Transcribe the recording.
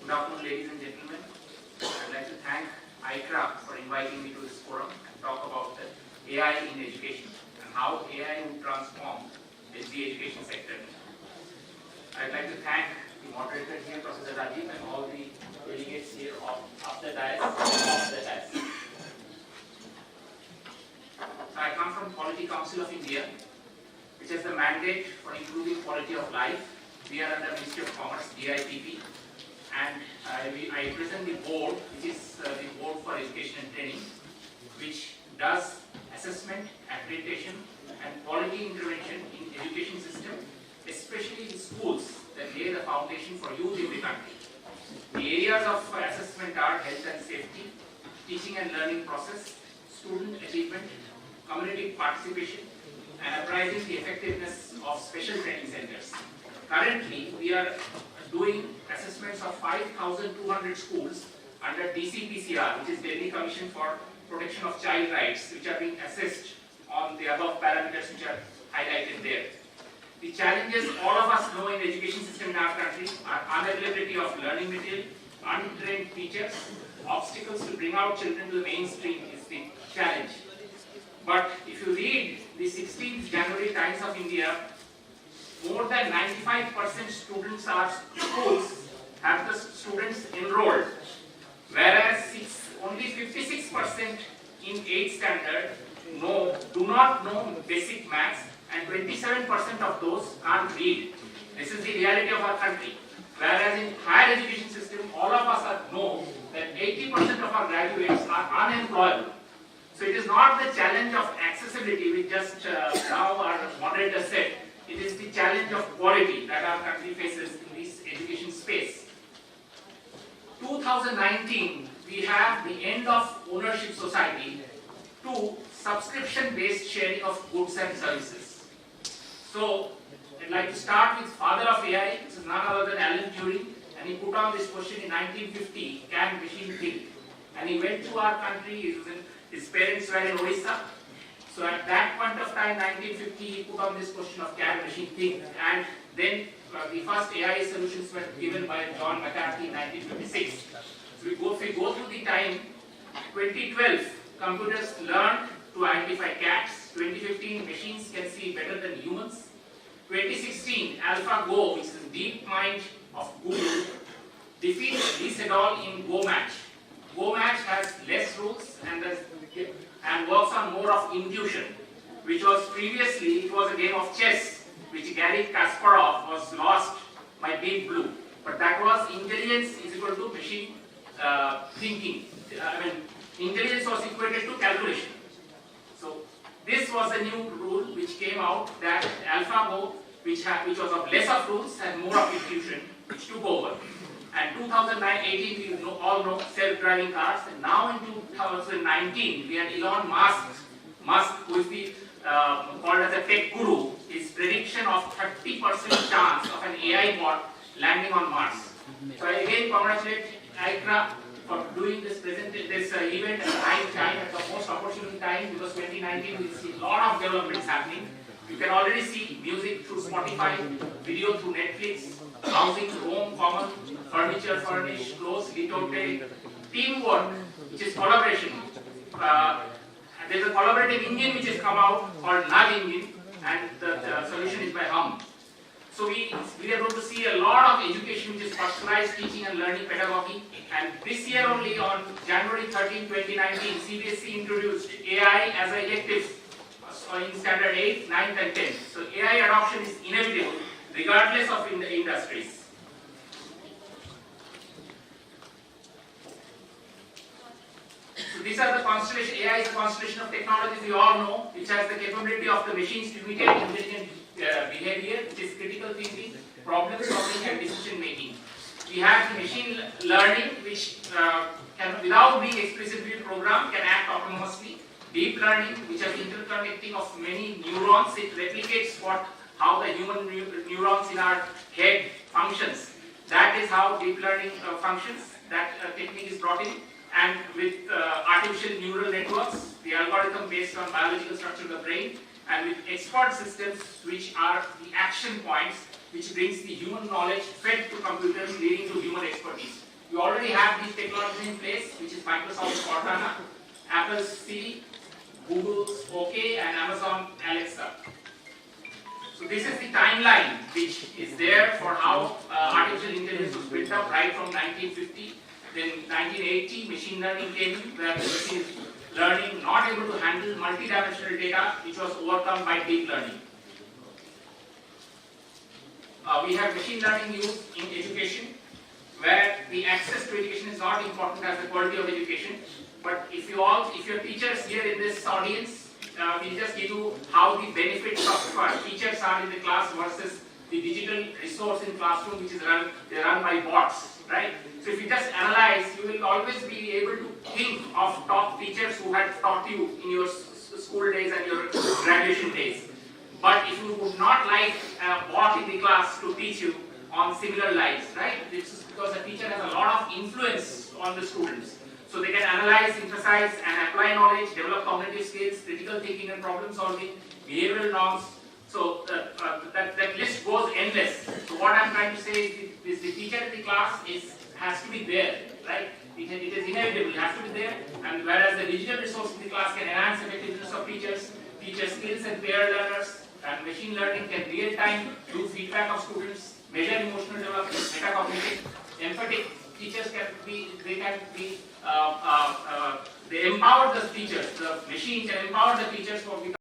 Good afternoon, ladies and gentlemen. I'd like to thank ICRA for inviting me to this forum and talk about the AI in education and how AI will transform the education sector. I'd like to thank the moderator here, Professor Rajiv, and all the delegates here of the dais. I come from Quality Council of India, which has the mandate for improving quality of life. We are under Ministry of Commerce, DIPP, and I represent the board, which is the Board for Education and Training, which does assessment, accreditation, and quality intervention in education system, especially in schools that lay the foundation for youth in the country. The areas of assessment are health and safety, teaching and learning process, student achievement, community participation, and appraising the effectiveness of special training centers. Currently, we are doing assessments of 5,200 schools under DCPCR, which is Delhi Commission for Protection of Child Rights, which are being assessed on the above parameters which are highlighted there. The challenges all of us know in the education system in our country are unavailability of learning material, untrained teachers, obstacles to bring out children to the mainstream is the challenge. But if you read the 16th January Times of India, more than 95% students are schools have the students enrolled, whereas only 56% in 8th standard do not know basic maths, and 27% of those can't read. This is the reality of our country. Whereas in higher education system, all of us know that 80% of our graduates are unemployable. So it is not the challenge of accessibility, which just now our moderator said. It is the challenge of quality that our country faces in this education space. 2019, we have the end of ownership society to subscription-based sharing of goods and services. So, I'd like to start with father of AI. This is none other than Alan Turing, and he put on this question in 1950, can machine think? And he went to our country, his parents were in Odisha. So at that point of time, 1950, he put on this question of can machine think, and then the first AI solutions were given by John McCarthy in 1956. So if we go through the time, 2012, computers learned to identify cats. 2015, machines can see better than humans. 2016, AlphaGo, which is the deep mind of Google, defeats Lee Sedol in Go Match. Go Match has less rules and works on more of intuition, which was previously, it was a game of chess, which Garry Kasparov was lost by Deep Blue. But that was intelligence is equal to machine thinking. Intelligence was equated to calculation. So this was a new rule which came out, that AlphaGo, which was of less of rules and more of intuition, which took over. And 2018, we all know self-driving cars. And now in 2019, we had Elon Musk, who is called as a tech guru. His prediction of 30% chance of an AI bot landing on Mars. So I again congratulate ICRA for doing this event at the right time, at the most opportune time, because 2019 we see a lot of developments happening. You can already see music through Spotify, video through Netflix, housing, home, common, furniture, furnished, clothes, hotel, teamwork, which is collaboration. There's a collaborative engine which has come out called Nudge Engine, and the solution is by Hum. So we are going to see a lot of education which is personalized teaching and learning pedagogy. And this year only, on January 13, 2019, CBSE introduced AI as an elective in standard 8, 9th and 10th. So AI adoption is inevitable regardless of industries. So these are the constellation. AI is a constellation of technologies we all know, which has the capability of the machines to imitate intelligent behavior, which is critical thinking, problem solving, and decision making. We have the machine learning, which can, without being explicitly programmed, can act autonomously. Deep learning, which has interconnecting of many neurons, it replicates how the human neurons in our head functions. That is how deep learning functions. That technique is brought in. And with artificial neural networks, the algorithm based on biological structure of the brain, and with expert systems, which are the action points, which brings the human knowledge fed to computers, leading to human expertise. Microsoft Cortana, Apple's Siri, Google's OK, and Amazon Alexa. So this is the timeline which is there for how artificial intelligence was built up right from 1950. Then 1980, machine learning came in, where the machine is learning, not able to handle multi-dimensional data, which was overcome by deep learning. We have machine learning used in education, where the access to education is not important as the quality of education. But if your teachers here in this audience, we just give you how the benefits of teachers are in the class versus the digital resource in classroom, which is run by bots, right? So if you just analyze, you will always be able to think of top teachers who had taught you in your school days and your graduation days. But if you would not like a bot in the class to teach you on similar lines, right? This is because the teacher has a lot of influence on the students. So they can analyze, synthesize, and apply knowledge, develop cognitive skills, critical thinking and problem solving, behavioral norms. So that list goes endless. So what I'm trying to say is the teacher in the class has to be there, right? It is inevitable, it has to be there. And whereas the digital resource in the class can enhance effectiveness of teachers, teacher skills and peer learners, and machine learning can real time do feedback of students, measure emotional development, metacognition, empathic. Teachers they empower the teachers. The machine can empower the teachers for